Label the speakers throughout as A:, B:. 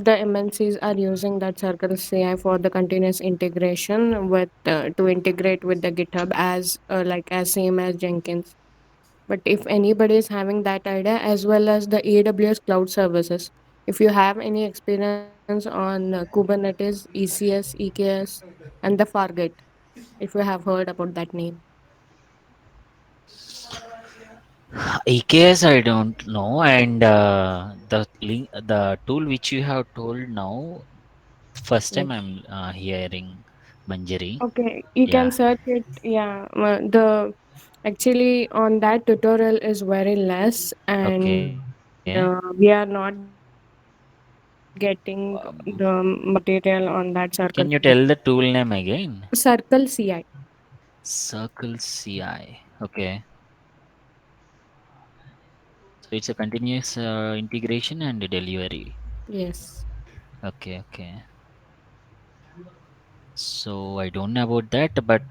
A: the MNCs are using that Circle CI for the continuous integration with to integrate with the GitHub as like as same as Jenkins. But if anybody is having that idea, as well as the AWS cloud services, if you have any experience on Kubernetes, ECS, EKS, and the Fargate, if you have heard about that name.
B: EKS I don't know, and the tool which you have told now, first time
A: Yes.
B: I'm hearing Manjari.
A: Okay, you can
B: Yeah.
A: search it. Yeah, the actually on that tutorial is very less, and
B: Okay.
A: we are not getting the material on that Circle CI.
B: Can you tell the tool name again?
A: Circle CI.
B: Circle CI. Okay. So it's a continuous integration and delivery.
A: Yes.
B: Okay. Okay. So I don't know about that, but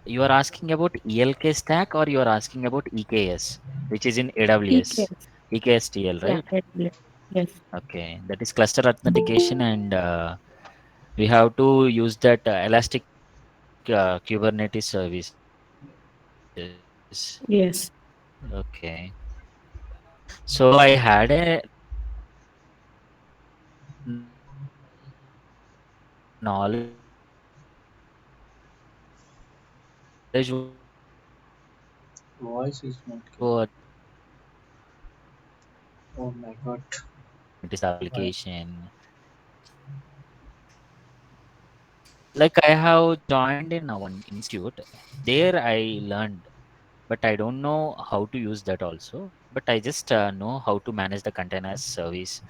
B: you are asking about ELK stack or you are asking about EKS, which is in AWS.
A: EKS.
B: EKSTL,
A: Yeah,
B: right?
A: AWS. Yes.
B: Okay, that is cluster authentication, and we have to use that Elastic Kubernetes services.
A: Yes.
B: Okay, so I had a knowledge what
C: Voice is not clear. Oh my god.
B: Kubernetes
C: Why?
B: application. Like I have joined in one institute. There I learned, but I don't know how to use that also. But I just know how to manage the containers service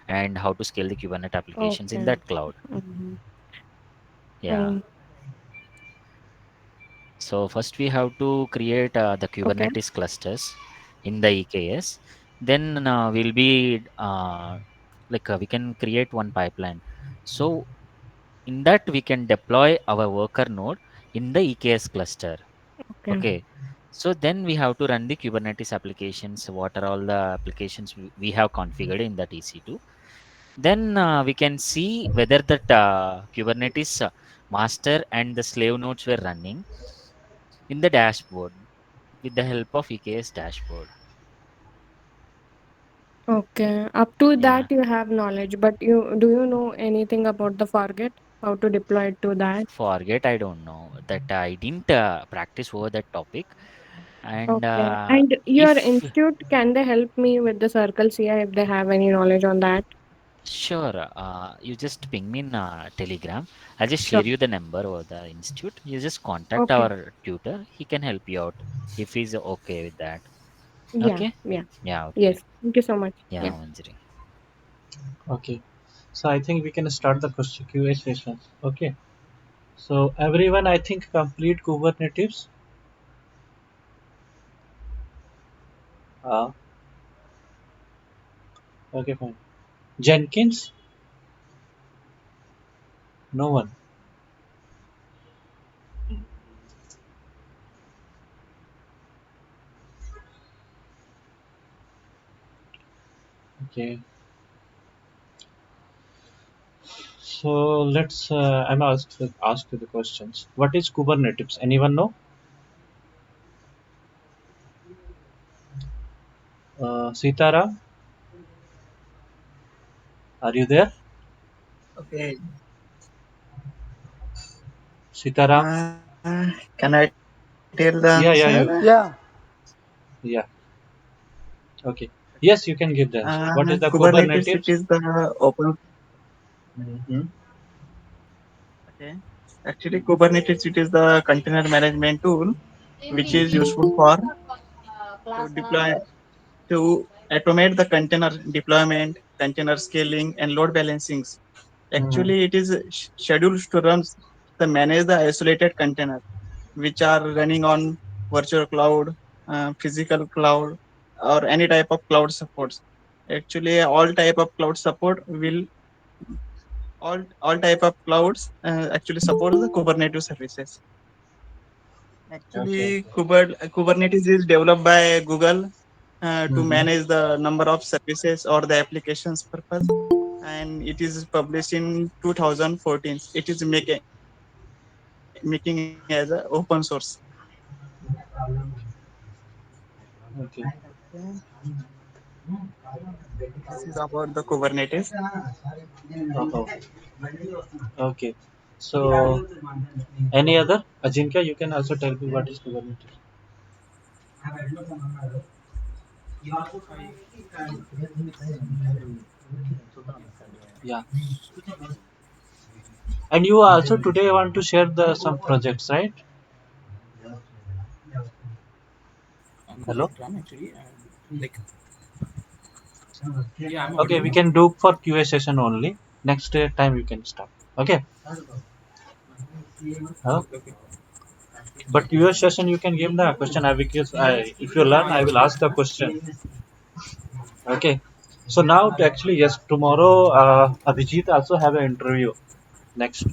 B: and how to scale the Kubernetes applications in
A: Okay.
B: that cloud.
A: Mhm.
B: Yeah.
A: Um,
B: So first we have to create the
A: okay.
B: Kubernetes clusters in the EKS. Then we'll be we can create one pipeline. So in that we can deploy our worker node in the EKS cluster.
A: Okay.
B: Okay. So then we have to run the Kubernetes applications. What are all the applications we have configured in that EC2? Then we can see whether that Kubernetes master and the slave nodes were running in the dashboard with the help of EKS dashboard.
A: Okay. Up to
B: Yeah.
A: that you have knowledge, but you know anything about the Fargate? How to deploy it to that?
B: Forget, I don't know that I didn't practice over that topic. And
A: Okay. And your
B: if
A: institute, can they help me with the Circle CI if they have any knowledge on that?
B: sure, you just ping me in Telegram. I'll just share
A: Sure.
B: you the number over the institute. You just contact
A: Okay.
B: our tutor. He can help you out if he's okay with that.
A: Yeah.
B: Okay?
A: Yeah.
B: Yeah, okay.
A: Yes. Thank you so much.
B: Yeah,
A: Yeah.
B: Manjari.
C: Okay. So I think we can start the question QA session. Okay. So everyone, I think complete Kubernetes. Uh, okay, fine. Jenkins, no one. Okay. So let's. I'm ask you the questions. What is Kubernetes? Anyone know? Sitaram, are you there?
D: Okay.
C: Sitaram.
D: Can I tell the answer?
C: Yeah, yeah, you.
E: Yeah,
C: Yeah. Okay. Yes, you can give the answer. What is the
D: Kubernetes, it is
C: Kubernetes?
D: the open.
C: Mm-hmm.
D: Okay. Actually, Kubernetes, it is the container management tool which is useful for to deploy to automate the container deployment, container scaling, and load balancings.
C: Mm-hmm.
D: Actually, it is scheduled to run the manage the isolated container which are running on virtual cloud, physical cloud, or any type of cloud supports. Actually, all type of cloud support will all type of clouds actually support the Kubernetes services.
C: Okay.
D: Actually, Kubernetes is developed by Google to
C: Mm-hmm.
D: manage the number of services or the applications purpose. and it is published in 2014. It is making as a open source.
C: Okay.
D: Okay. This is about the Kubernetes.
C: Oh, okay. So, any other? Ajinkya, you can also tell me what is Kubernetes.
E: I
C: Yeah. And you also today want to share the some projects, right?
E: on the
C: Hello.
E: Telegram actually, and like yeah, I'm
C: Okay, we
E: audible.
C: can do for QA session only. Next time you can start. Okay. Huh?
E: Okay, okay.
C: But QA session you can give the question. If you learn, I
E: Yeah,
C: will
E: sure.
C: ask the question. Okay. So now actually yes, tomorrow Abhijit also have an interview next.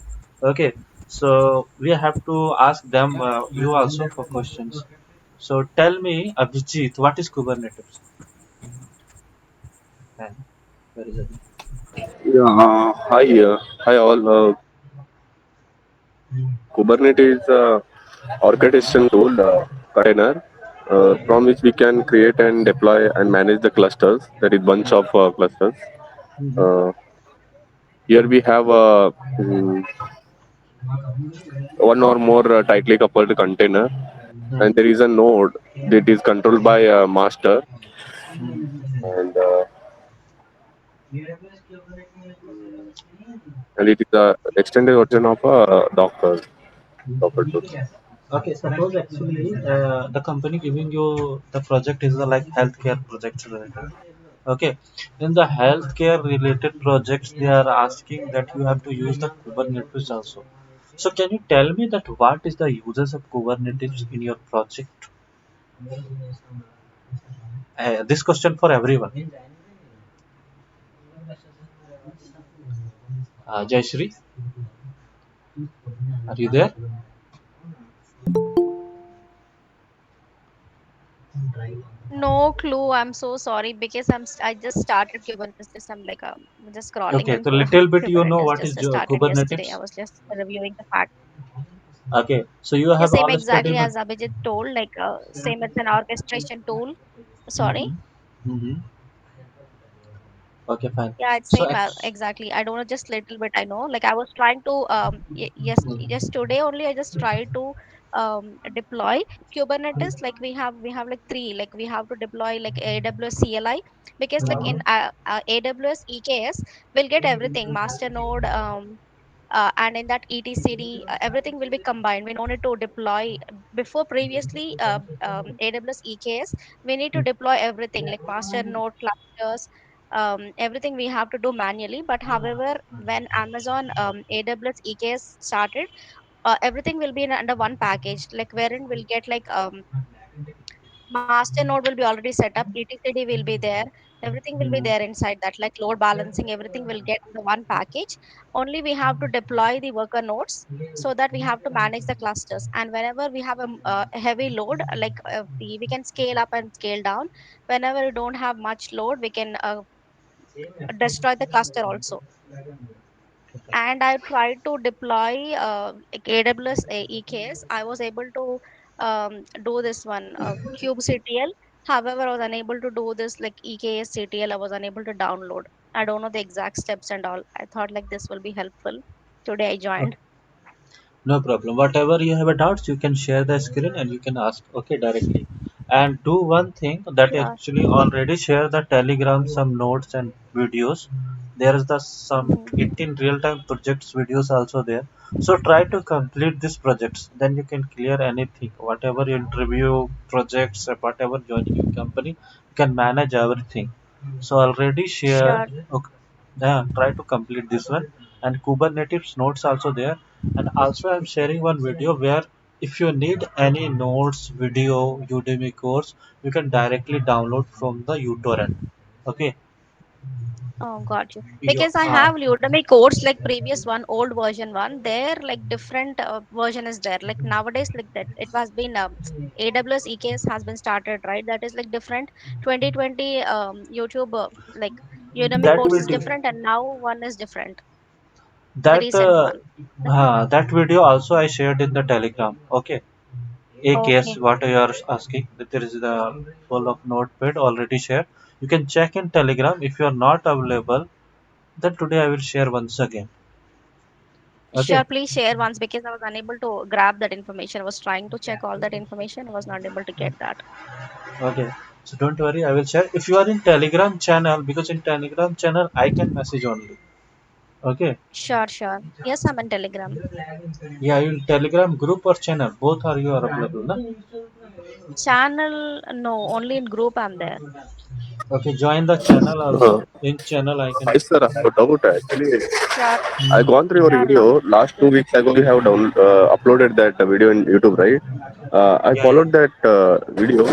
C: Okay. So we have to ask them you also for questions. So tell me Abhijit, what is Kubernetes? And where is it?
F: Yeah, hi all. Kubernetes is a orchestration tool container from which we can create and deploy and manage the clusters. That is bunch of clusters.
C: Mhm.
F: Uh, Here we have one or more tightly coupled container, and there
C: Mhm.
F: is a node that is controlled by a master, and and it is a extended version of a Docker tool.
C: Okay, suppose actually the company giving you the project is the like healthcare project related. Okay, in the healthcare related projects, they are asking that you have to use the Kubernetes also. So can you tell me that what is the uses of Kubernetes in your project? This question for everyone. Jayashree, are you there?
G: No clue. I'm so sorry because I just started Kubernetes. I'm like just scrolling
C: Okay, so
G: into
C: little bit you know
G: Kubernetes.
C: what is
G: Just started yesterday. I
C: Kubernetes.
G: was just reviewing the fact.
C: Okay, so you
G: Yeah,
C: have
G: same
C: all
G: exactly
C: studied.
G: as Abhijit told. Like same, it's an orchestration tool. Sorry.
C: Mm-hmm. Okay, fine.
G: Yeah, it's
C: So
G: same exactly. I don't know, just little bit. I know. Like I was trying to yes today only I just tried to deploy Kubernetes. Like we have like three. Like we have to deploy like AWS CLI because like in AWS EKS we'll get everything master node and in that etcd everything will be combined. We don't need to deploy before previously AWS EKS. We need to deploy everything like master node clusters, everything we have to do manually. But however, when Amazon AWS EKS started, everything will be in under one package, like wherein we'll get like master node will be already set up, etcd will be there, everything will be there inside that, like load balancing, everything will get in the one package. Only we have to deploy the worker nodes, so that we have to manage the clusters. And whenever we have a heavy load, like we can scale up and scale down. Whenever we don't have much load, we can destroy the cluster also. And I tried to deploy like AWS EKS. I was able to do this one kubectl. However, I was unable to do this like EKS ctl. I was unable to download. I don't know the exact steps and all. I thought like this will be helpful. Today I joined.
C: no problem. Whatever you have a doubts, you can share the screen and you can ask. Okay, directly. And do one thing that
G: Sure.
C: actually already share the Telegram some notes and videos. There is the some
G: Hmm.
C: 18 real time projects videos also there. So try to complete these projects. Then you can clear anything. Whatever interview projects, whatever joining your company, you can manage everything. So already share.
G: Sure.
C: Okay. Yeah, try to complete this one. And Kubernetes notes also there. And also I'm sharing one video where if you need any notes, video, Udemy course, you can directly download from the uTorrent. Okay.
G: Oh, got you.
C: You,
G: Because I have Udemy course like previous one, old version one. There, like different version is there. Like nowadays, like that, it was been AWS EKS has been started, right? That is like different 2020 YouTube like. Udemy
C: That
G: course is
C: video,
G: different, and now one is different. The
C: that
G: recent one.
C: that video also I shared in the Telegram. Okay. A case
G: Okay.
C: what you are asking, that there is the full of notepad already shared. You can check in Telegram. If you are not available, then today I will share once again. Okay.
G: Sure, please share once because I was unable to grab that information. I was trying to check all that information. I was not able to get that.
C: Okay. So don't worry, I will share. If you are in Telegram channel, because in Telegram channel I can message only. Okay.
G: Sure, sure. Yes, I'm in Telegram.
C: Yeah, you in Telegram group or channel, both are you are available, na?
G: Channel, no, only in group I'm there.
C: Okay, join the channel
F: Uh,
C: also. In channel I can.
F: Hi sir, I have a doubt actually.
G: Sure,
F: I gone through your
G: sure,
F: video
G: Ram.
F: last 2 weeks ago. You have uploaded that video in YouTube, right? I
C: Yeah, yeah.
F: followed that video,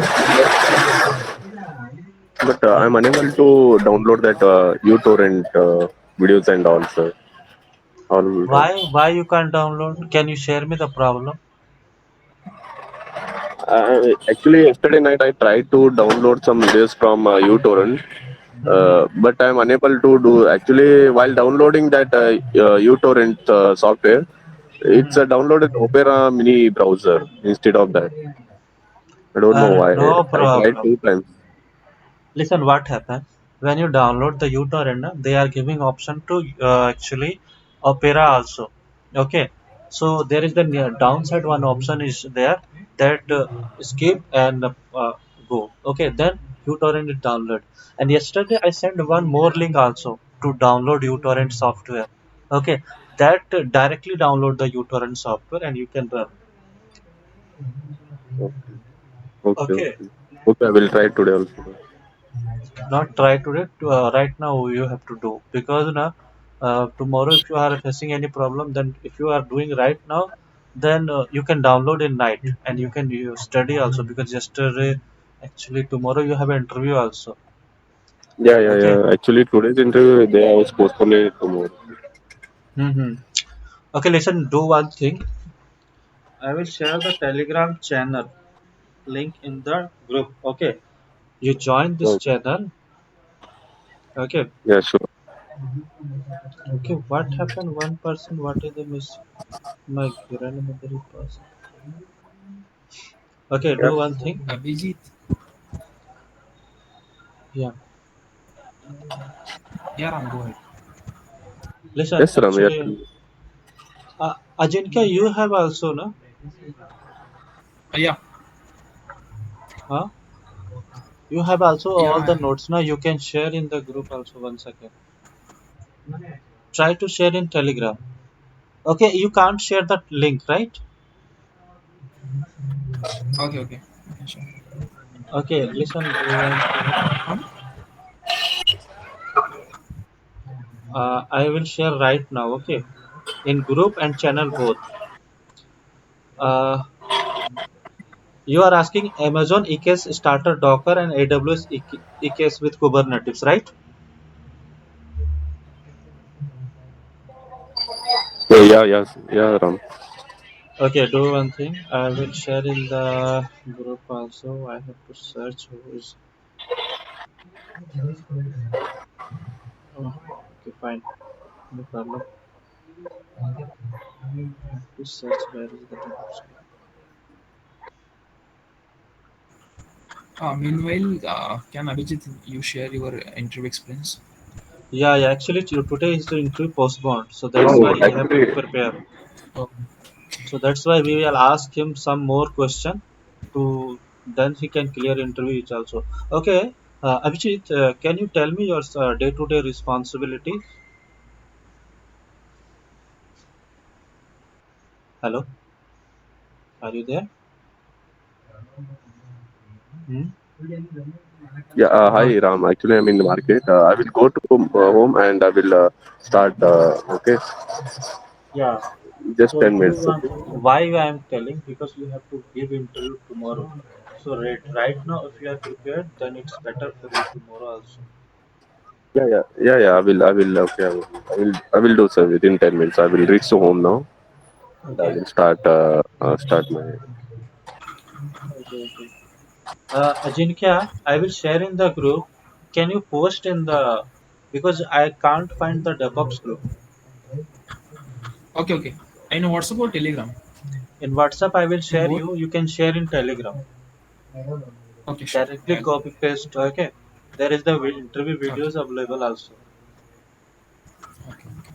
F: but I'm unable to download that uTorrent videos and all, sir. All wrong.
C: Why you can't download? Can you share me the problem?
F: Actually, yesterday night I tried to download some videos from uTorrent,
C: Mm-hmm.
F: but I'm unable to do. Actually, while downloading that uTorrent software, it's
C: Mm-hmm.
F: downloaded Opera Mini browser instead of that. I don't know why.
C: No
F: I tried
C: problem.
F: 2 times.
C: Listen, what happened when you download the uTorrent? They are giving option to actually Opera also. Okay, so there is the downside. One option is there that skip and go. Okay, then uTorrent is download. And yesterday I sent one more link also to download uTorrent software. Okay, that directly download the uTorrent software and you can run.
F: Okay, okay,
C: Okay.
F: okay. Okay, I will try today also.
C: Not try today. Right now you have to do because now tomorrow if you are facing any problem, then if you are doing right now, then you can download in night and you can study also because yesterday actually tomorrow you have an interview also.
F: Yeah, yeah,
C: Okay.
F: yeah. Actually, today's interview they was postponed it tomorrow.
C: Mm-hmm. Okay, listen. Do one thing. I will share the Telegram channel link in the group. Okay. You join this
F: Okay.
C: channel. Okay.
F: Yeah, sure.
C: Okay. What happened? One person. What is the miss? My grandmother is passing. Okay,
F: Yeah.
C: do one thing.
E: Abhijit,
C: Yeah.
E: yeah, Ram, go ahead.
C: Listen,
F: Yes, Ram. Yeah.
C: actually, Ajinkya, you have also, no?
E: Yeah,
C: Huh? You have also all the
E: yeah,
C: notes now. You can share in the group also once again. Try to share in Telegram. Okay, you can't share that link, right?
E: okay, okay, okay, sure.
C: Okay, listen, do one thing.
E: Um,
C: I will share right now, okay? In group and channel both. Uh, you are asking Amazon EKS starter Docker and AWS EKS with Kubernetes, right?
F: Yeah, yeah, yes, yeah, Ram.
C: Okay, do one thing. I will share in the group also. I have to search who is. Oh, okay, fine. No problem. I have to search where is the DevOps.
E: meanwhile, can Abhijit you share your interview experience?
C: Yeah, yeah. Actually, today is the interview postponed, so that's why
F: No,
C: he have to
F: actually,
C: prepare.
E: Oh,
C: So that's why we will ask him some more question to then he can clear interview it also. Okay, Abhijit, can you tell me your day-to-day responsibilities? Hello, are you there? Hmm?
F: yeah.
C: Oh,
F: Hi, Ram. Actually, I'm in the market. I will go to home and I will start. Okay,
C: yeah.
F: just
C: So
F: 10 minutes. Okay.
C: why I am telling because you have to give interview tomorrow. So right now, if you are prepared, then it's better for you tomorrow also.
F: Yeah, yeah, yeah, yeah. I will. Okay, I will do so within 10 minutes. I will reach to home now and I
C: Okay.
F: will start my.
C: Okay. Okay. Ajinkya, I will share in the group. Can you post in the? because I can't find the DevOps group.
E: Okay, okay. I know WhatsApp or Telegram.
C: In WhatsApp, I will
E: In
C: share
E: both.
C: you. You can share in Telegram.
E: Okay, sure.
C: Directly
E: I'll
C: copy paste. Okay. There is the interview
E: okay.
C: videos available also.
E: Okay, okay.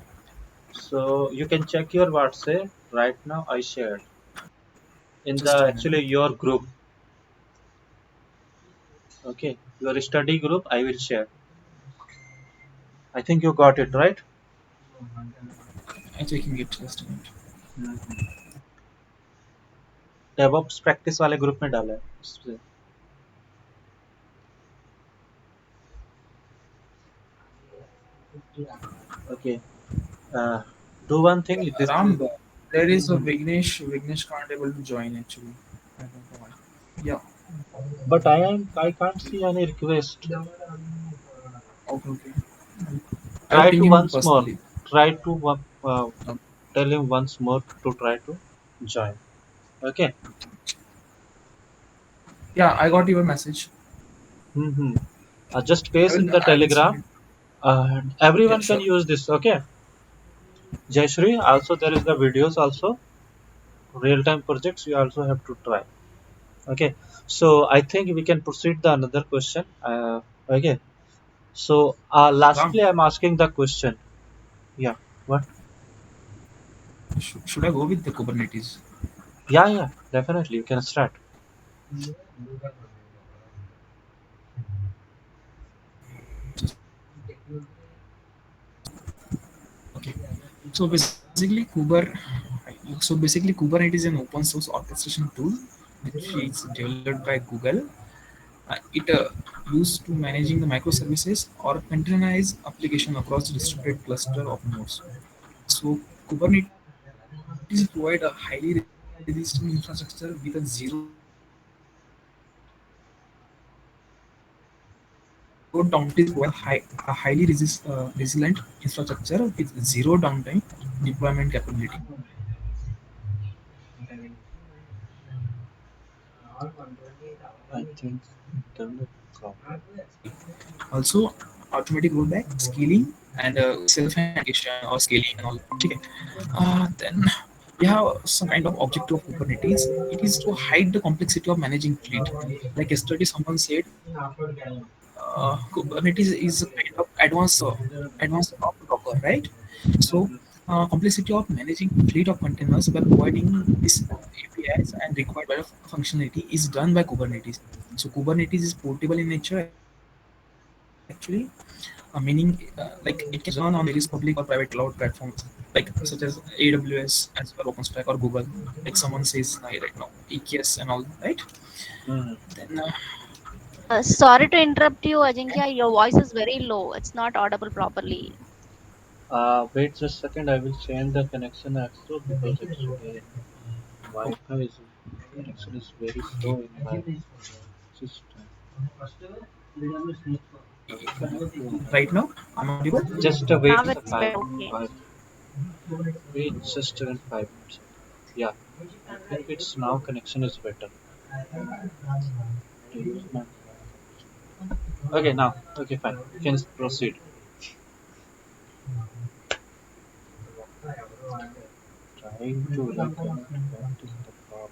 C: So you can check your WhatsApp right now. I shared in
E: Just
C: the
E: a minute.
C: actually your group. Okay, your study group. I will share. I think you got it right.
E: I'm checking it. Just a minute.
C: DevOps practice वाले group में डाला है उससे. Okay. Uh, do one thing. This
E: Ram, there is a Vignesh. Vignesh can't able to join actually. I don't know why. Yeah.
C: but I can't see any request.
E: Okay, okay. I will
C: Try
E: ping
C: to
E: him
C: once more.
E: personally.
C: Try to
E: Um,
C: tell him once more to try to join. Okay.
E: yeah, I got your message.
C: Mm-hmm. Just paste in the
E: I will send
C: Telegram.
E: it. Yeah,
C: Everyone can
E: sure.
C: use this. Okay. Jayashri. Also, there is the videos also. Real-time projects. You also have to try. Okay. So I think we can proceed the another question. Okay. So
E: Ram,
C: lastly, I'm asking the question. Yeah. What?
E: should I go with the Kubernetes?
C: Yeah. Yeah. Definitely. You can start.
E: Okay. So basically Kubernetes is an open source orchestration tool which is developed by Google. It used to managing the microservices or containerized application across distributed cluster of nodes. So Kubernetes provide a highly resistant infrastructure with a zero downtime, deployment capability. A highly resilient infrastructure with zero downtime deployment capability.
C: I think internet problem.
E: Also, automatic rollback, scaling, and self-authentication or scaling and all. Okay. Then we have some kind of objective of Kubernetes. It is to hide the complexity of managing fleet. Like yesterday, someone said Kubernetes is a kind of advanced Docker, right? So complexity of managing fleet of containers by providing this APIs and required by functionality is done by Kubernetes. So Kubernetes is portable in nature actually, meaning like it can run on various public or private cloud platforms like such as AWS as well OpenStack or Google. Like someone says right now, EKS and all, right?
C: Mhm.
E: Then
G: Sorry to interrupt you, Ajinkya. Your voice is very low. It's not audible properly.
C: Wait just a second. I will change the connection also because actually Wi-Fi is connection is very slow in my system.
E: right now, I'm audible.
C: Just
G: Now
C: wait the
G: it's better. Okay.
C: five. Wait just even 5 minutes. Yeah, I think it's now connection is better. To use my Okay, now okay fine. You can proceed. Trying to reconnect. What is the problem?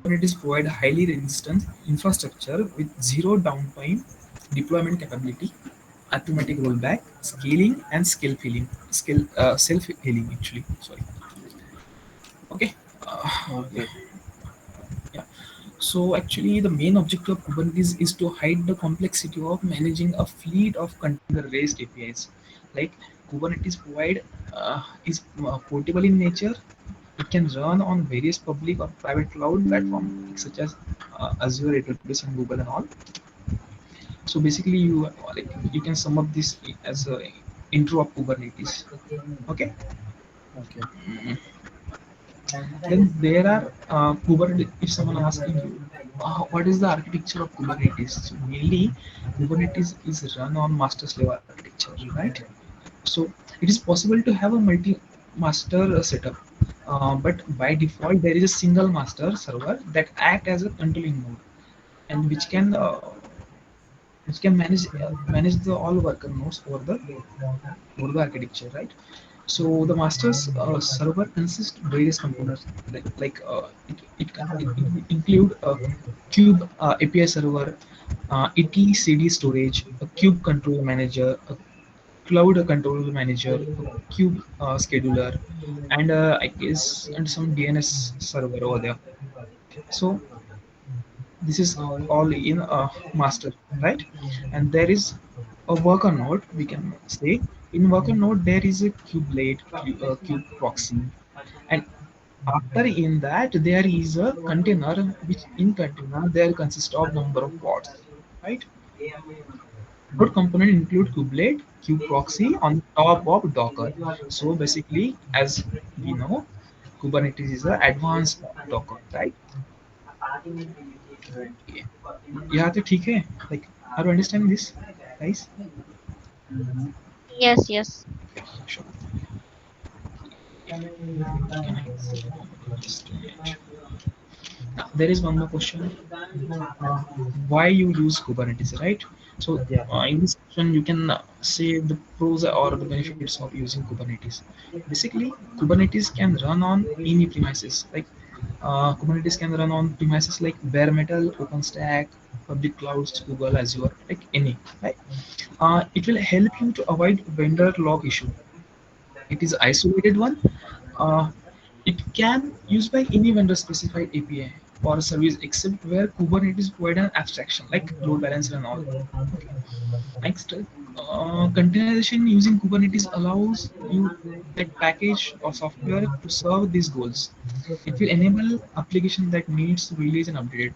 E: Kubernetes provide highly resistant infrastructure with zero downtime, deployment capability, automatic rollback, scaling, and self healing. Actually, sorry. Okay. Yeah,
C: Okay.
E: yeah. So actually, the main objective of Kubernetes is to hide the complexity of managing a fleet of container-based APIs. Like Kubernetes provide is portable in nature. It can run on various public or private cloud platforms such as Azure, AWS, and Google and all. So basically, you can sum up this as a intro of Kubernetes. Okay.
C: Okay.
E: Then there are Kubernetes. If someone asking you, what is the architecture of Kubernetes? So mainly, Kubernetes is run on master slave architecture, right? So it is possible to have a multi-master setup, but by default there is a single master server that act as a controlling node and which can manage the all worker nodes over the architecture, right? So the master's server consists various components it include a kube API server, etcd storage, a kube control manager, a cloud control manager, a kube scheduler, and I guess and some DNS server over there. So this is all in a master, right? And there is a worker node, we can say. In worker node there is a kubelet, kube proxy, and after in that there is a container, which in container there consists of number of pods, right? Node component include kubelet, kube proxy on top of Docker. So basically, as we know, Kubernetes is an advanced Docker, right? Yeah, yeah, तो ठीक है. Like, are you understanding this, guys?
G: Yes, yes.
E: Sure. Can I see one minute? Just a minute. Now, there is one more question. uh, why you use Kubernetes, right? So
C: Yeah.
E: in this section, you can say the pros or the benefits of using Kubernetes. Basically, Kubernetes can run on any premises. Like Kubernetes can run on premises like bare metal, OpenStack, public clouds, Google, Azure, like any. Right? It will help you to avoid vendor log issue. It is isolated one. Uh, it can use by any vendor specified API or service except where Kubernetes provide an abstraction like load balancer and all. Okay. Next, containerization using Kubernetes allows you that package or software to serve these goals. It will enable application that needs release and update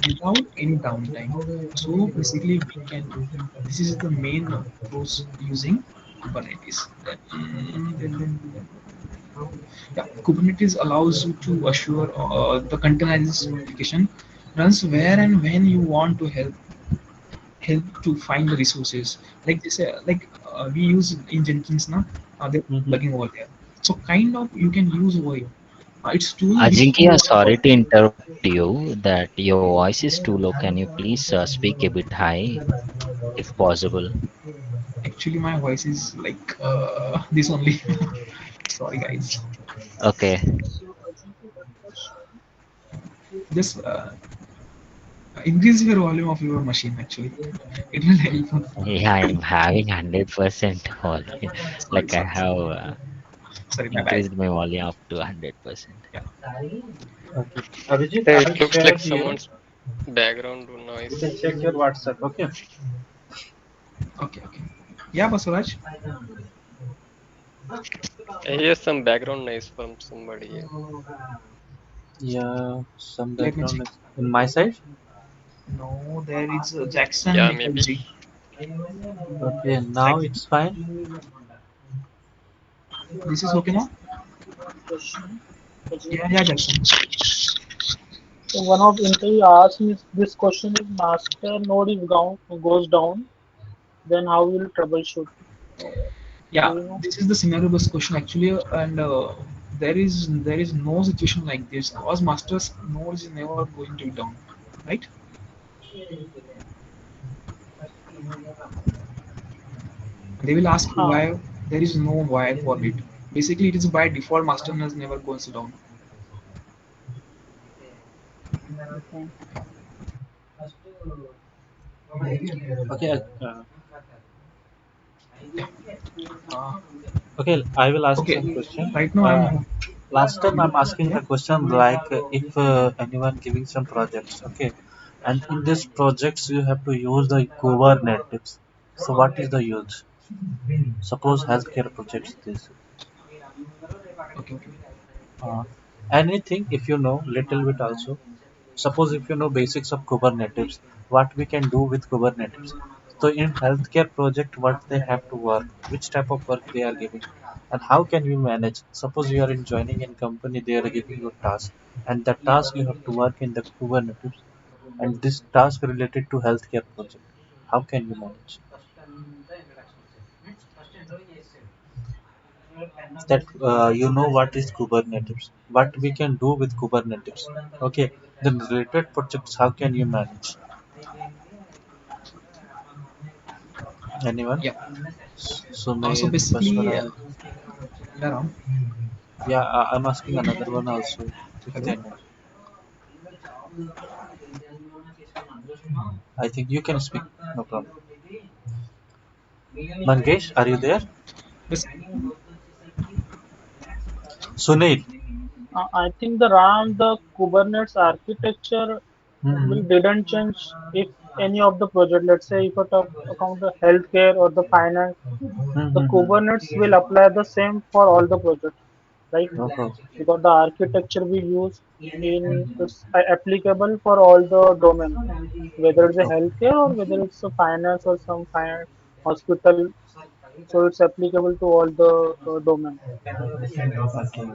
E: without any downtime. So basically, we can. This is the main pros using Kubernetes. Yeah, Kubernetes allows you to assure the containerized application runs where and when you want to help to find the resources. Like this, we use in Jenkins now. They're
C: Mm-hmm.
E: plugging over there. So kind of you can use over here. It's tool which
B: Ajinkya,
E: you
B: sorry to interrupt you. That your voice is too low. Can you please speak a bit high, if possible?
E: actually my voice is like this only. Sorry guys.
B: Okay.
E: Just increase your volume of your machine. Actually, it will help.
B: Yeah, I'm having 100% volume.
E: Sorry,
B: Like I
E: sorry, sorry.
B: have
E: Sorry, my bad.
B: increased my volume up to 100%.
E: Yeah.
C: Okay. Abhijit, I
H: It
C: have
H: looks
C: shared
H: like
C: here.
H: someone's background
C: You can
H: noise.
C: check your WhatsApp. Okay.
E: Okay. Okay. Yeah, Basuraj.
H: I hear some background noise from somebody.
C: Yeah, some
E: Let me check.
C: background is in my side.
E: No, there is Jackson
H: Yeah, maybe.
E: Nikolji.
C: Okay, now
E: Like
C: it's fine.
E: this is okay now. Yeah, yeah, Jackson.
I: So one of interview asked me this question: if master node is down goes down, then how will you troubleshoot? Uh, do
E: Yeah,
I: you know?
E: this is the scenario based question actually, and there is no situation like this because master's node is never going to be down, right? They will ask
I: Huh.
E: why. There is no why for it. Basically, it is by default master node never goes down.
I: Okay.
C: Okay.
E: Yeah. Uh,
C: Okay, I will ask
E: okay.
C: some question.
E: Right now I'm.
C: Last time I'm asking
E: Yeah.
C: the question like if anyone giving some projects, okay, and in these projects you have to use the Kubernetes. So what is the use? Suppose healthcare projects this.
E: Okay. Okay.
C: Uh, Anything if you know little bit also. Suppose if you know basics of Kubernetes, what we can do with Kubernetes. So in healthcare project, what they have to work, which type of work they are giving, and how can you manage? Suppose you are in joining in company, they are giving you a task, and the task you have to work in the Kubernetes, and this task related to healthcare project. How can you manage that? You know what is Kubernetes? What we can do with Kubernetes? Okay, then related projects. How can you manage? Anyone?
E: Yeah. So
C: Sumit,
E: basically,
C: Bashwaraj.
E: yeah, Ram.
C: Yeah, I'm asking another one also. If
E: Hello.
C: they know. I think you can speak. No problem. Mangesh, are you there?
E: Bas-
C: Sunil.
I: I think the Kubernetes architecture will
C: Hmm.
I: didn't change if any of the project, let's say if I talk about the healthcare or the finance, the Kubernetes will apply the same for all the projects, right?
C: Okay.
I: Because the architecture we use in it's applicable for all the domain, whether it's a healthcare or whether it's a finance or some finance hospital. So it's applicable to all the domain.
C: Okay.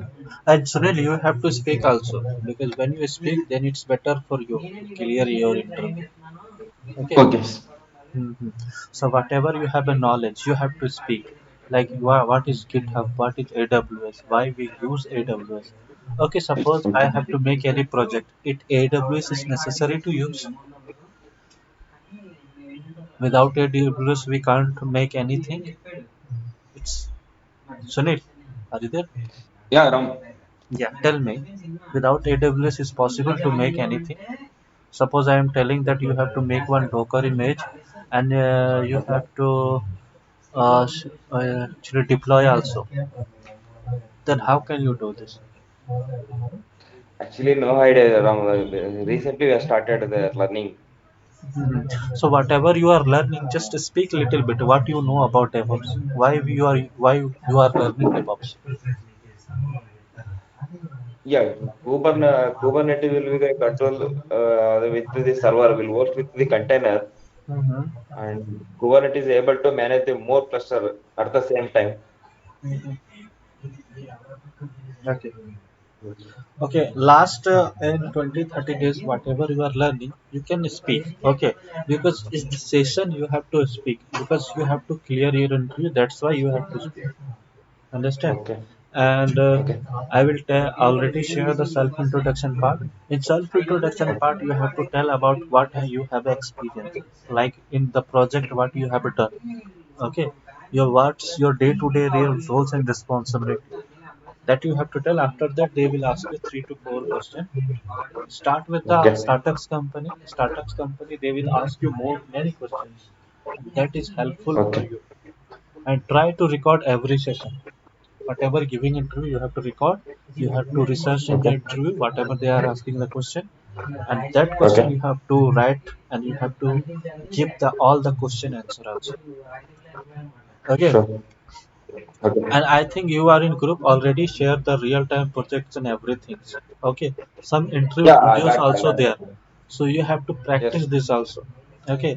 C: And Sunil, you have to speak also because when you speak, then it's better for you to clear your interview. Okay.
J: Okay.
C: Hmm. So whatever you have a knowledge, you have to speak. Like what is GitHub? What is AWS? Why we use AWS? Okay. Suppose I
J: Okay.
C: have to make any project. It AWS is necessary to use. Without AWS, we can't make anything. It's Sunil. Are you there?
J: Yeah, Ram.
C: Yeah. Tell me. Without AWS, is possible to make anything? Suppose I am telling that you have to make one Docker image, and you
J: Okay.
C: have to actually deploy also. Then how can you do this?
J: Actually, no idea, Ram. Recently, we have started the learning.
C: Mhm. So whatever you are learning, just speak little bit. What you know about DevOps? Why you are learning DevOps?
J: Yeah, Kubernetes will be the control with the server, will host with the container,
C: Mhm.
J: and Kubernetes is able to manage the more cluster at the same time.
C: Okay. Okay. Last in 20-30 days, whatever you are learning, you can speak. Okay. Because it's the session you have to speak because you have to clear your interview. That's why you have to speak. Understand?
J: Okay.
C: And
J: Okay.
C: I will already share the self introduction part. In self introduction
J: Okay.
C: part, you have to tell about what you have experienced, like in the project what you have done. Okay, your what's your day to day roles and responsibility, that you have to tell. After that they will ask you 3 to 4 questions. Start with the
J: Okay.
C: startups company, they will ask you more many questions. That is helpful for
J: Okay.
C: you. And try to record every session. Whatever giving interview, you have to record. You have to research in the
J: Okay.
C: interview whatever they are asking the question, and that question
J: Okay.
C: you have to write, and you have to give the all the question answer also. Okay.
J: Sure. Okay.
C: And I think you are in group already share the real time projects and everything. Okay. Some interview
J: Yeah, I
C: videos
J: got. I
C: also
J: got.
C: there, so you have to practice
J: Yes.
C: this also. Okay.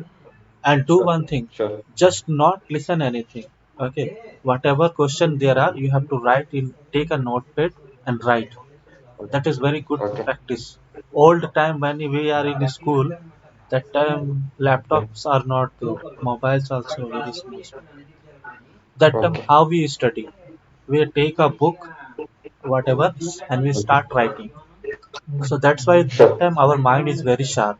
C: And do
J: Sure.
C: one thing,
J: Sure.
C: just not listen anything. Okay. Whatever question there are, you have to write in, take a notepad and write. That is very good
J: Okay.
C: practice. Old time when we are in school, that time
J: Okay.
C: laptops are not there, mobiles also very small. That time
J: Okay.
C: how we study, we take a book whatever, and we
J: Okay.
C: start writing. So that's why that
J: Sure.
C: time our mind is very sharp.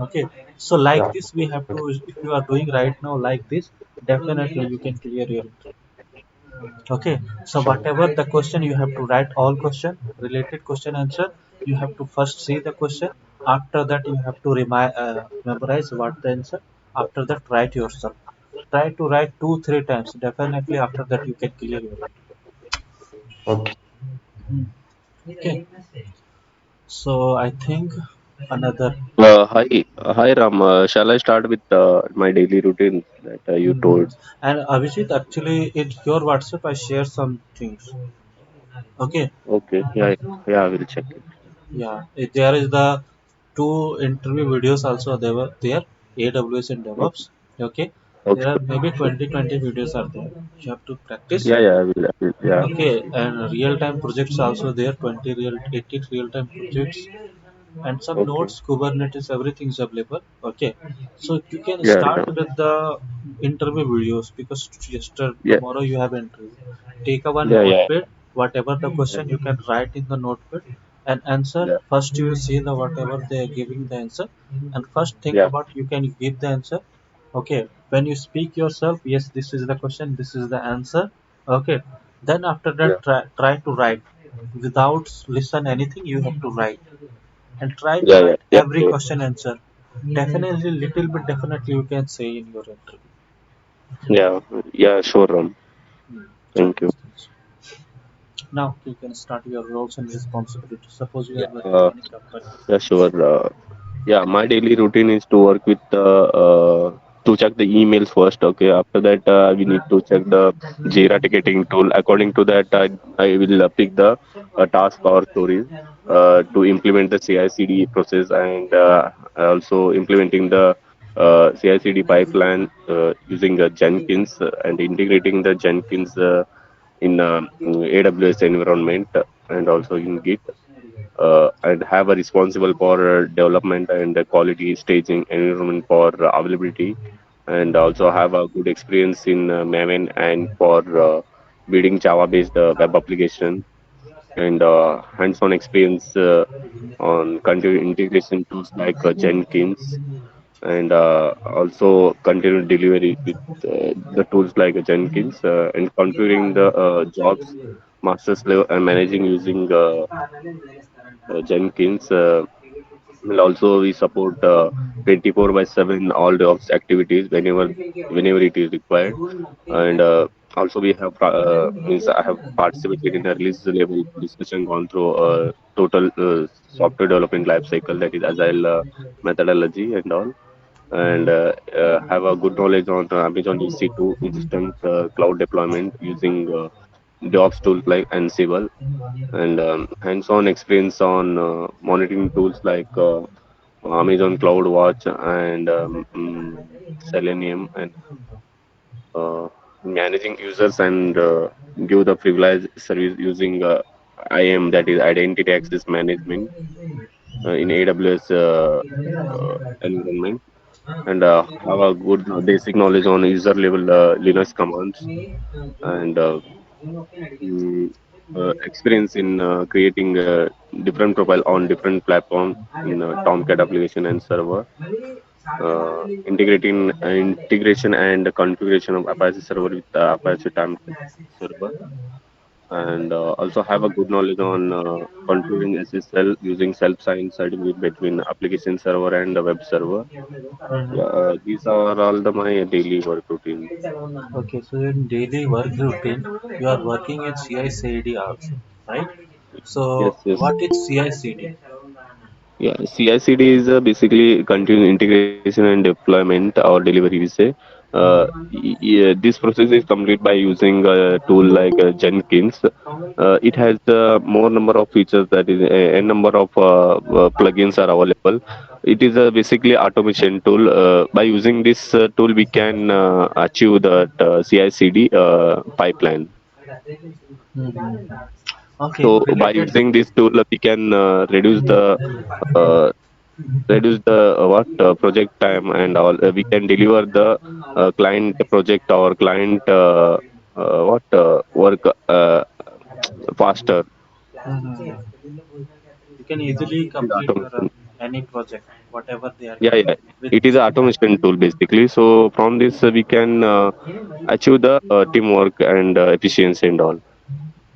C: Okay. So like
J: Yeah.
C: this we have to,
J: Okay.
C: if you are doing right now like this, definitely you can clear your interview. Okay. So
J: Sure.
C: whatever the question, you have to write all question, related question answer. You have to first see the question. After that you have to memorize what the answer. After that write yourself. Try to write 2-3 times. Definitely after that you can clear your.
J: Okay.
C: Okay. So I think another.
F: Hi Ram. Shall I start with my daily routine that you
C: Mhm.
F: told?
C: And Abhijit, actually in your WhatsApp I share some things. Okay.
F: Okay. Yeah. Yeah. I will check it.
C: Yeah, there is the two interview videos also. They were there, AWS and
F: Okay.
C: DevOps. Okay, there are
F: Okay.
C: maybe 20 videos are there. You have to practice.
F: Yeah, yeah, I will, yeah,
C: Okay, and real time projects also there. 80 real time projects and some
F: okay.
C: nodes, Kubernetes, everything is available. Okay, so you can
F: Yeah,
C: start
F: yeah,
C: with the interview videos because yesterday
F: yeah,
C: tomorrow you have interview. Take a one
F: yeah, yeah,
C: notepad, whatever the
F: yeah,
C: question you can write in the notepad and answer.
F: yeah,
C: First you will see the whatever they are giving the answer, and first think
F: yeah,
C: about you can give the answer. Okay, when you speak yourself, yes, this is the question, this is the answer. Okay, then after
F: yeah,
C: that try to write without listen anything. You have to write and try to
F: yeah, yeah,
C: write
F: yeah,
C: every
F: sure.
C: question answer. Definitely, little bit definitely you can say in your interview.
F: Yeah, yeah, sure, Ram.
C: So
F: Thank you.
C: now you can start your roles and responsibilities. Suppose you are
F: Yeah,
C: working in any company.
F: yeah, sure. Yeah, my daily routine is to work with to check the emails first. Okay, after that we need to check the Jira ticketing tool. According to that, I will pick the task or stories to implement the CI/CD process, and also implementing the CI/CD pipeline using Jenkins and integrating the Jenkins in AWS environment and also in Git, and have a responsible for development and quality staging environment for availability, and also have a good experience in Maven and for building Java-based web application, and hands-on experience on continuous integration tools like Jenkins, and also continued delivery with the tools like Jenkins, and configuring the jobs master slave and managing using Jenkins. And also we support 24 by 7 all DevOps activities whenever it is required. And also we have means I have participated in a release level discussion, gone through total software development life cycle, that is agile methodology and all, and have a good knowledge on Amazon EC2 instant cloud deployment using DevOps tools like Ansible, and hands-on experience on monitoring tools like Amazon CloudWatch and Selenium, and uh, managing users and give the privileged service using IAM, that is Identity Access Management, in AWS environment, and have a good basic knowledge on user level Linux commands, and mm, experience in creating different profile on different platform in Tomcat application and server, integrating integration and configuration of Apache server with Apache Tomcat server, and also have a good knowledge on configuring SSL using self-signed certificate between application server and the web server. Yeah, these are all the my daily work routine.
C: Okay, so in daily work routine, you are working in CI/CD also, right?
F: Yes,
C: So
F: yes.
C: what is CI/CD?
F: Yeah, CI/CD is basically continuous integration and deployment or delivery, we say. Yeah, this process is complete by using a tool like Jenkins. It has more number of features, that is a number of plugins are available. It is a basically automation tool. By using this tool, we can achieve the CI/CD pipeline.
C: Mhm. Okay,
F: So by
C: related.
F: using this tool, we can uh, reduce the what project time and all. We can deliver the client project or client what work faster.
C: Mhm. You can easily
F: It is
C: complete your
F: automation.
C: any project, whatever they are
F: Yeah,
C: giving
F: yeah.
C: with
F: It is an automation tool basically. So from this, we can achieve the teamwork and efficiency and all.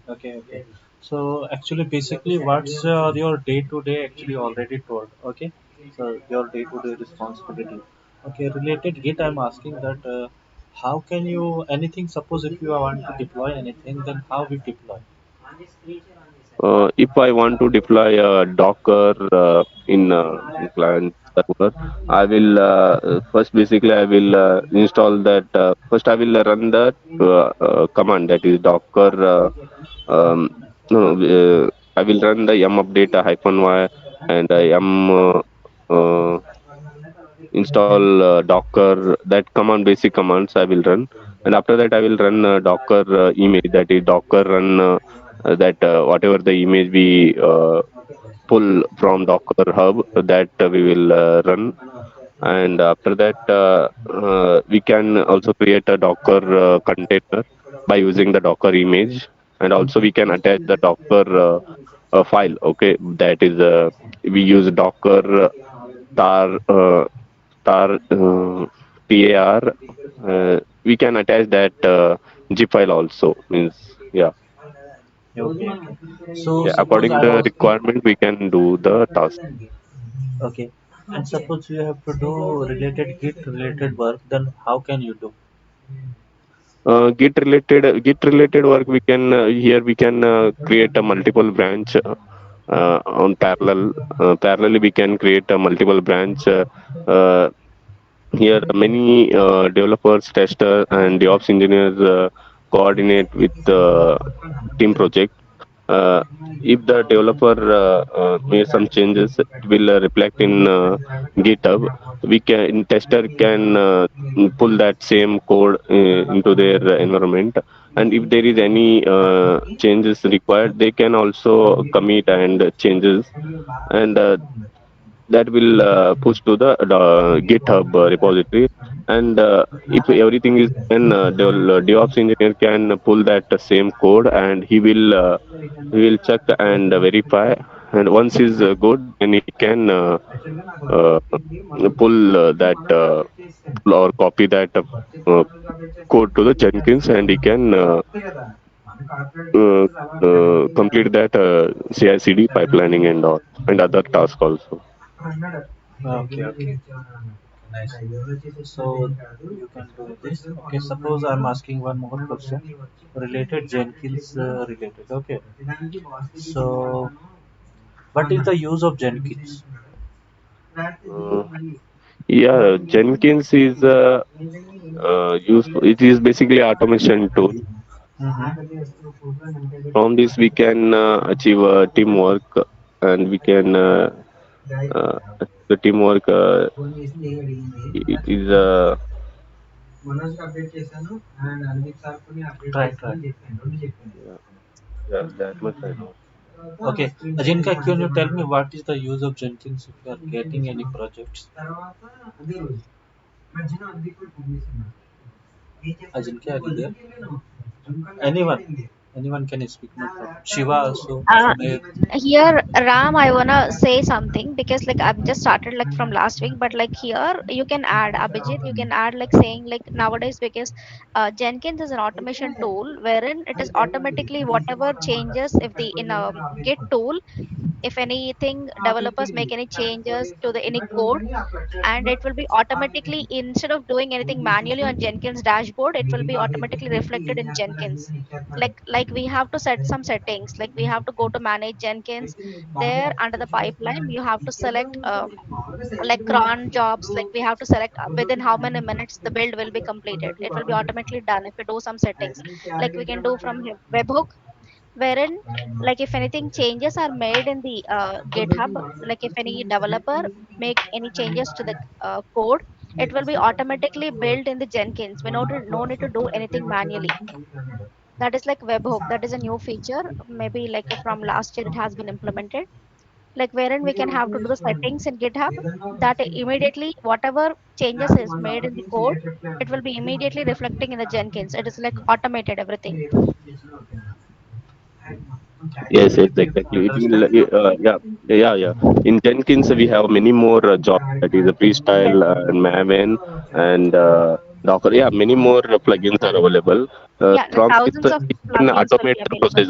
C: Okay, okay. So actually, basically, what's your day-to-day actually already told. Okay, so your day-to-day responsibility. Okay, related Git, I'm asking that how can you anything? Suppose if you want to deploy anything, then how we deploy?
F: If I want to deploy a Docker in client server, I will first basically I will install that. First, I will run the command, that is Docker. No, I will run the yum update -y and yum install Docker. That command, basic commands I will run, and after that I will run Docker image. That is Docker run that whatever the image we pull from Docker Hub, that we will run. And after that we can also create a Docker container by using the Docker image, and also we can attach the Docker file. Okay, that is we use Docker tar tar we can attach that zip file also, means, yeah.
C: Okay. So
F: Yeah,
C: suppose
F: according
C: I
F: the
C: was
F: requirement we can do the task.
C: okay, and suppose you have to do related Git related work, then how can you do?
F: Git related work, we can here we can create a multiple branch on parallelly we can create a multiple branch uh, here many developers, tester, and DevOps engineers coordinate with team project. If the developer made some changes, it will reflect in GitHub. Tester can pull that same code into their environment, and if there is any changes required, they can also commit and changes, and that will push to the GitHub repository. And if everything is then DevOps engineer can pull that same code, and he will check and verify. And once is good, then he can uh, pull pull or copy that uh, code to the Jenkins, and he can uh, complete that CI/CD pipelining and all, and other tasks also.
C: Okay, okay. Nice. So you can do this. Okay, suppose I'm asking one more question related Jenkins related. Okay. So what is the use of Jenkins?
F: Uh, yeah, Jenkins is useful. It is basically automation tool. From this, we can achieve teamwork, and we can the teamwork is
C: Right, right.
F: yeah, yeah, that much I know.
C: Okay, Ajinka, can you tell me what is the use of Jenkins if you are getting any projects? Ajinkya, are you there? Anyone can speak. No problem. Shiva also,
G: uh,
C: Sumit.
G: Here, Ram, I wanna say something because like I've just started like from last week, but like here you can add Abhijit, you can add like saying like nowadays because Jenkins is an automation tool wherein it is automatically whatever changes if the in a Git tool, if anything developers make any changes to the any code, and it will be automatically instead of doing anything manually on Jenkins dashboard, it will be automatically reflected in Jenkins. Like we have to set some settings, like we have to go to manage Jenkins. There under the pipeline you have to select like cron jobs, like we have to select within how many minutes the build will be completed. It will be automatically done if we do some settings, like we can do from webhook, wherein like if anything changes are made in the GitHub, like if any developer make any changes to the code, it will be automatically built in the Jenkins. We no need to do anything manually. That is like webhook, that is a new feature, maybe like from last year it has been implemented, like wherein we can have to do the settings in GitHub, that immediately whatever changes is made in the code, it will be immediately reflecting in the Jenkins. It is like automated everything.
F: Yes, yes, exactly. It will,
C: Understand?
F: yeah, yeah, yeah. In Jenkins, we have many more jobs. That is a
G: Yes.
F: freestyle and Maven and Docker. Yeah, many more plugins are available.
G: Yeah, like
F: From this,
G: thousands of
F: we can
G: plugins will
F: automate
G: be
F: the
G: available.
F: process.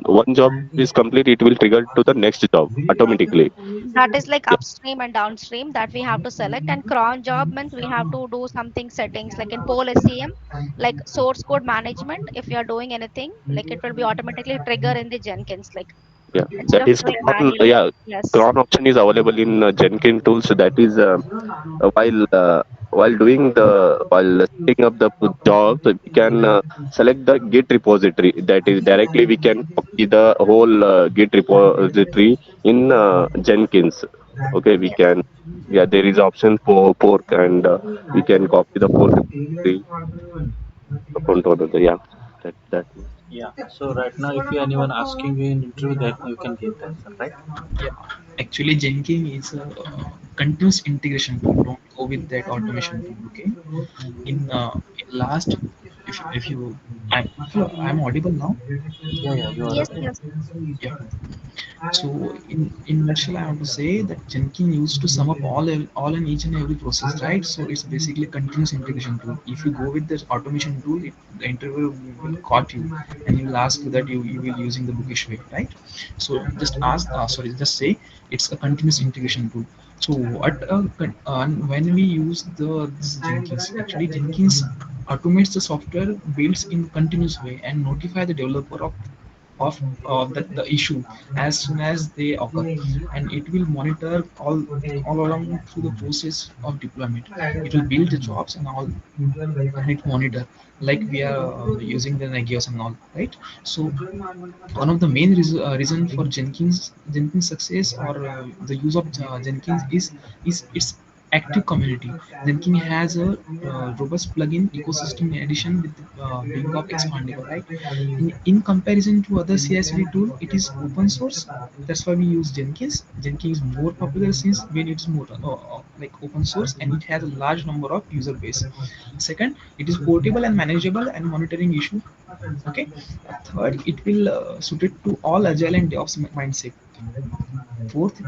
F: One job is complete, it will trigger to the next job automatically.
G: That is like
F: Yeah,
G: upstream and downstream that we have to select. And cron job means we have to do something settings like in pole SCM, like source code management. If you are doing anything, like it will be automatically trigger in the Jenkins, like
F: yeah.
G: instead
F: That
G: of
F: is
G: doing
F: cron.
G: manually.
F: Yeah,
G: Yes.
F: cron option is available in Jenkins tools. That is while doing the while setting up the jobs, we can select the Git repository. That is directly we can copy the whole Git repository in Jenkins. Okay, we
G: Yes.
F: can, yeah, there is option for pork, and we can copy the pork directly upon to another. Yeah, that means.
C: Yeah. So right now, if you anyone asking you in interview, that you can give the answer, right?
E: Yeah, actually Jenkins is a continuous integration tool. Don't go with that automation tool. Okay, in last, if you I'm audible now.
C: Yeah, yeah, you are
G: Yes,
C: okay.
G: yes.
E: Yeah. So in nutshell, I want to say that Jenkins used to sum up all and each and every process, right? So it's basically a continuous integration tool. If you go with this automation tool, the interviewer will caught you and he will ask you that you will using the bookish way, right? So just ask, sorry, just say it's a continuous integration tool. So when we use this Jenkins, actually Jenkins automates the software builds in continuous way and notify the developer of the issue as soon as they occur, and it will monitor all along through the process of deployment. It will build the jobs and all, and it monitor like we are using the Nagios and all, right? So one of the main reason for Jenkins success or the use of Jenkins is its active community. Jenkins has a robust plugin ecosystem in addition with being of expandable, right? In comparison to other CI/CD tool, it is open source. That's why we use Jenkins. Jenkins is more popular since when it's more like open source and it has a large number of user base. Second, it is portable and manageable and monitoring issue. Okay. Third, it will suited to all agile and DevOps mindset. Fourth,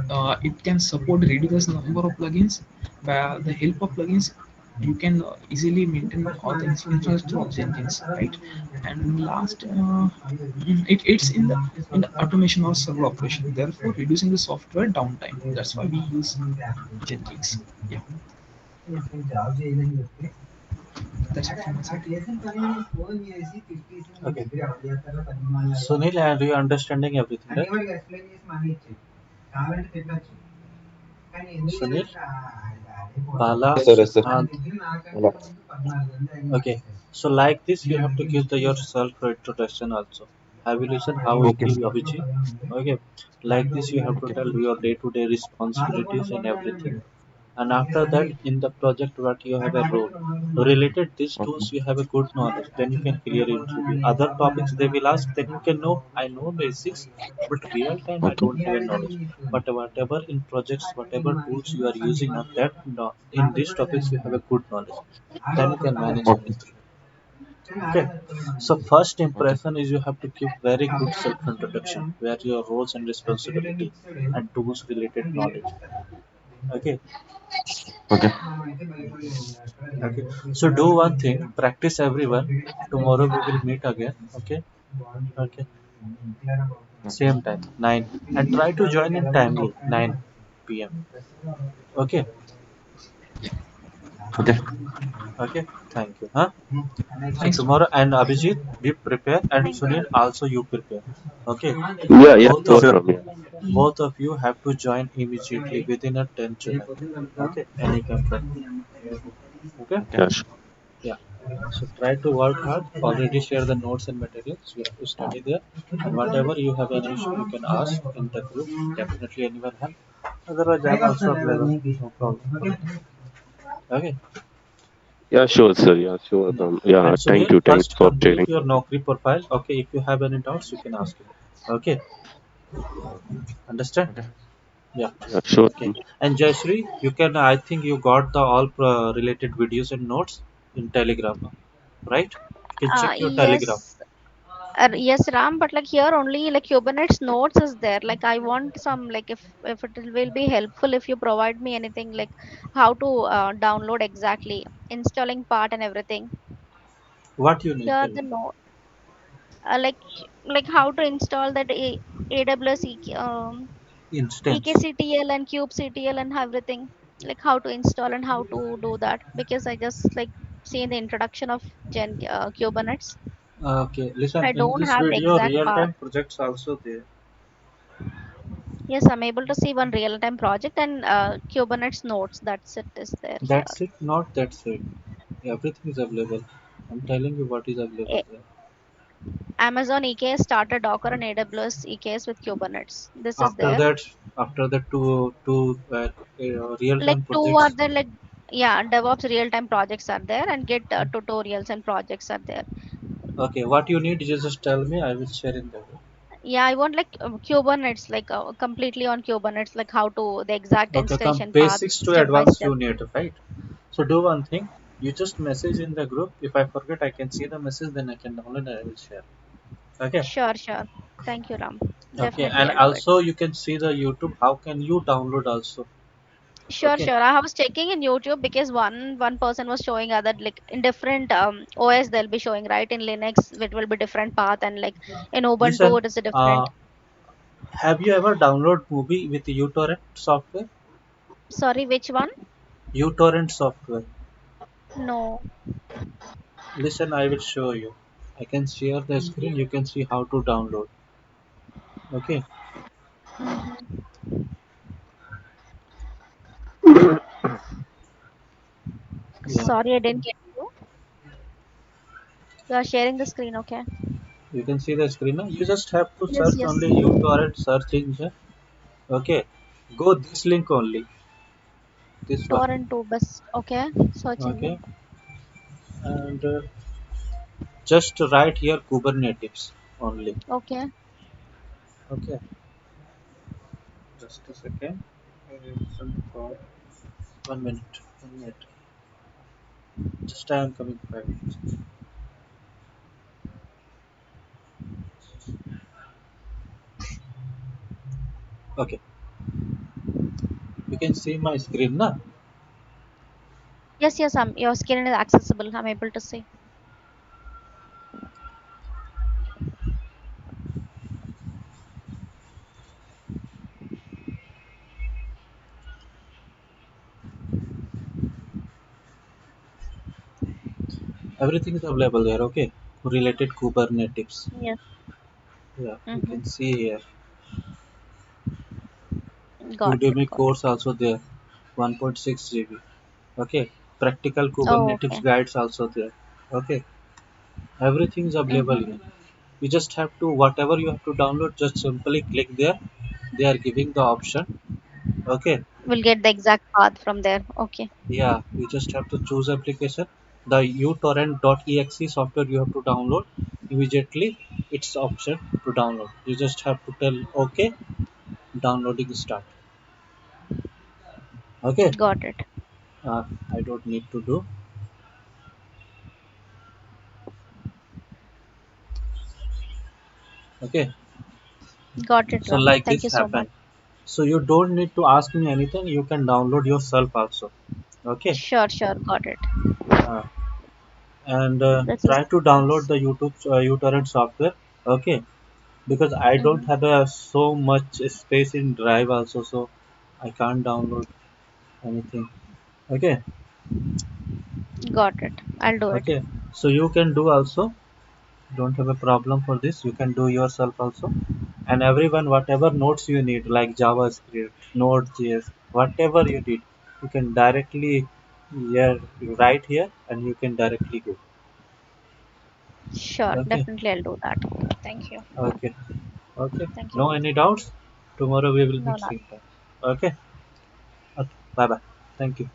E: it can support reduce number of plugins. By the help of plugins, you can easily maintain all the infrastructure of Jenkins, right? And last, it's in the automation or server operation, therefore reducing the software downtime. That's why we use Jenkins. Yeah, that's it from my side.
C: Okay. Sunil, are you understanding everything, right? Sunil, Bala,
J: Yes, sir. Yes, sir.
C: Siddhant.
J: Yeah.
C: Okay. So like this, you have to give the your self introduction also. Have you listened how we
J: Okay.
C: give Abhijit? Okay. Like this, you have to
J: Okay.
C: tell your day-to-day responsibilities and everything. And after that, in the project what you have a role related these
J: Okay.
C: tools, you have a good knowledge, then you can clear interview. Other topics they will ask, then you can know I know basics, but real time I
J: Okay.
C: don't have a knowledge. But whatever in projects, whatever tools you are using on that, no, in these topics you have a good knowledge, then you can manage in
J: Okay.
C: interview. Okay. So first
J: Okay.
C: impression is you have to give very good self introduction where your roles and responsibility and tools related knowledge. Okay.
J: Okay.
C: Okay. So do one thing, practice everyone. Tomorrow we will meet again. Okay. Okay.
J: Okay.
C: Same time, 9. And try to join in timely, 9 p.m. Okay.
J: Okay.
C: Okay. Thank you. Huh? So
E: Thanks, Ram.
C: tomorrow and Abhijit, be prepared, and
G: Thank you.
C: Sunil also you prepare. Okay.
F: Yeah, yeah,
C: Both
F: sure,
C: of
J: Sure.
F: Ram. Yeah,
C: both of you have to join immediately within a 10 July. Okay. Any company. Okay.
J: Okay.
F: yeah, sure.
C: Yeah. So try to work hard. Already share the notes and materials. You have to study there. And whatever you have an issue, you can ask in the group. Definitely anyone help. Otherwise, I'm also available. No problem. Okay.
F: Yeah, sure, sir. Yeah, sure,
C: Yeah.
F: Ram. Yeah,
C: And
F: thank
C: Sunil,
F: you. Thanks
C: first
F: for
C: complete
F: sharing.
C: your Naukri profile. Okay. If you have any doubts, you can ask it. Okay. Understand?
J: Okay.
C: Yeah.
F: Yeah, sure.
C: Okay. And Jayashree, you can. I think you got the all related videos and notes in Telegram, right? You can check your Telegram.
G: Yes. Yes, Ram, but like here only like Kubernetes notes is there. Like I want some like if it will be helpful if you provide me anything like how to download exactly installing part and everything.
C: What you need?
G: Here
C: Tell
G: the
C: me.
G: note like how to install that AWS
C: Instance.
G: EKCTL and kubectl and everything. Like how to install and how to do that because I just like seen the introduction of Kubernetes.
C: Okay, listen,
G: I
C: in
G: don't
C: this
G: have the
C: video,
G: exact part.
C: real-time projects also there.
G: Yes, I'm able to see one real-time project and Kubernetes notes. That's it is there here.
C: That's it, not that's it. Everything is available. I'm telling you what is available
G: A-
C: there.
G: Amazon EKS starter Docker and AWS EKS with Kubernetes. This is
C: After
G: there.
C: that, After the two real
G: Like
C: time
G: two are
C: projects.
G: there, like yeah, DevOps real time projects are there, and Git tutorials and projects are there.
C: Okay, what you need, you just tell me. I will share in the group.
G: Yeah, I want like Kubernetes, like completely on Kubernetes, like how to the exact
C: Okay, come
G: installation path,
C: basics to
G: step by
C: advanced
G: step.
C: you need, right? So do one thing. You just message in the group. If I forget, I can see the message. Then I can download and I will share. Okay.
G: Sure, sure. Thank you, Ram.
C: Okay,
G: Definitely,
C: and
G: I'll do it.
C: also you can see the YouTube. How can you download also?
G: Sure,
C: Okay.
G: sure. I was checking in YouTube because one person was showing other, like in different OS they'll be showing, right? In Linux it will be different path, and like in Ubuntu
C: Listen.
G: it is a different.
C: Uh, have you ever download movie with uTorrent software?
G: Sorry, which one?
C: uTorrent software.
G: No.
C: Listen, I will show you. I can share the screen. You can see how to download. Okay.
G: Mm-hmm.
C: Yeah.
G: Sorry, I didn't get you. You are sharing the screen, okay?
C: You can see the screen now. You just have to
G: Yes,
C: search
G: yes.
C: only uTorrent search engine. Okay. Go this link only. This one.
G: Torrent 2 best. Okay. Search
C: Okay.
G: engine.
C: And just write here Kubernetes only.
G: Okay.
C: Okay. Just a second. Some call. 1 minute. 1 minute. Just I am coming 5 minutes. Okay. You can see my screen now.
G: Yes, yes. Your screen is accessible. I'm able to see.
C: Everything is available there. Okay. Related Kubernetes.
G: Yes.
C: Yeah. You
G: Mm-hmm.
C: can see here.
G: Got it.
C: Udemy
G: Got it.
C: course also there. 1.6 GB. Okay. Practical
G: Oh,
C: Kubernetes
G: okay.
C: guides also there. Okay. Everything is available
G: Mm-hmm.
C: here. You just have to, whatever you have to download, just simply click there. They are giving the option. Okay.
G: We'll get the exact path from there. Okay.
C: Yeah, you just have to choose application. The uTorrent.exe software you have to download immediately. It's option to download. You just have to tell OK, downloading start. Okay.
G: Got it.
C: I don't need to do. Okay.
G: Got it,
C: So
G: Ram.
C: like
G: Thank
C: this
G: you so much.
C: happen. So you don't need to ask me anything. You can download yourself also. Okay.
G: Sure, sure. Got it.
C: Uh, and
G: This is
C: try to download
G: nice.
C: the uTorrent software. Okay. Because I don't
G: Mm-hmm.
C: have so much space in drive also, so I can't download anything. Okay.
G: Got it. I'll do it.
C: Okay. So you can do also. Don't have a problem for this. You can do yourself also. And everyone, whatever notes you need, like JavaScript, Node.js, whatever you need, you can directly here write here, and you can directly go.
G: Sure.
C: Okay.
G: Definitely, I'll do that. Thank you.
C: Okay. Okay.
G: Thank you,
C: No
G: Ram.
C: any doubts? Tomorrow we will
G: No,
C: meet
G: not.
C: same time. Okay. Okay. Bye bye. Thank you.